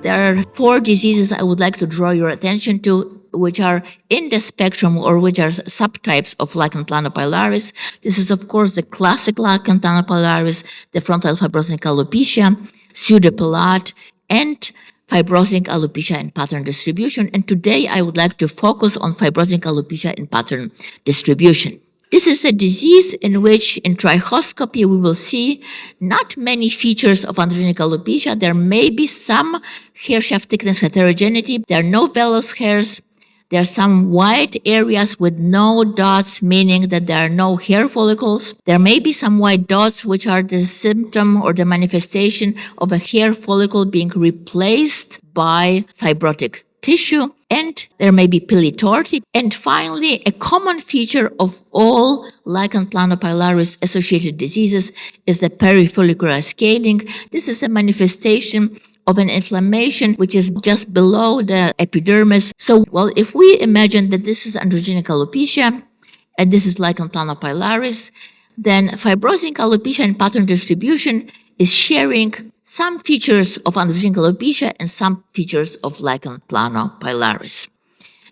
There are 4 diseases I would like to draw your attention to, which are in the spectrum or which are subtypes of lichen planopilaris. This is, of course, the classic lichen planopilaris, the frontal fibrosing alopecia, pseudopelade, and fibrosing alopecia in pattern distribution. And today I would like to focus on fibrosing alopecia in pattern distribution. This is a disease in which, in trichoscopy, we will see not many features of androgenetic alopecia. There may be some hair shaft thickness heterogeneity. There are no vellus hairs. There are some white areas with no dots, meaning that there are no hair follicles. There may be some white dots, which are the symptom or the manifestation of a hair follicle being replaced by fibrotic tissue, and there may be pili-torti. And finally, a common feature of all lichen planopilaris associated diseases is the perifollicular scaling. This is a manifestation of an inflammation which is just below the epidermis. So, if we imagine that this is androgenetic alopecia and this is lichen planopilaris, then fibrosing alopecia in pattern distribution is sharing some features of androgenetic alopecia and some features of lichen planopilaris.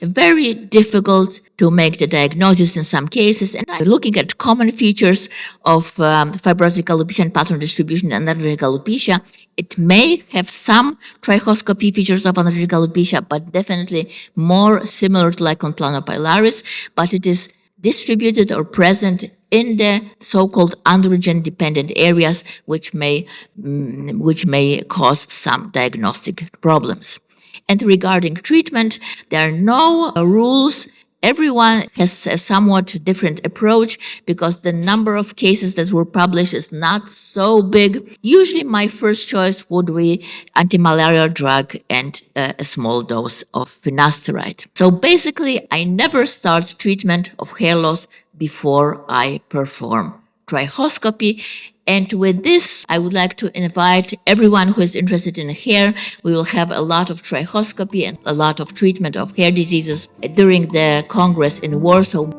Very difficult to make the diagnosis in some cases, and looking at common features of fibrosing alopecia and pattern distribution and androgenetic alopecia, it may have some trichoscopy features of androgenetic alopecia, but definitely more similar to lichen planopilaris, but it is distributed or present in the so-called androgen-dependent areas, which may cause some diagnostic problems. And regarding treatment, there are no rules. Everyone has a somewhat different approach because the number of cases that were published is not so big. Usually my first choice would be anti-malarial drug and a small dose of finasteride. So basically, I never start treatment of hair loss before I perform trichoscopy. And with this, I would like to invite everyone who is interested in hair. We will have a lot of trichoscopy and a lot of treatment of hair diseases during the Congress in Warsaw.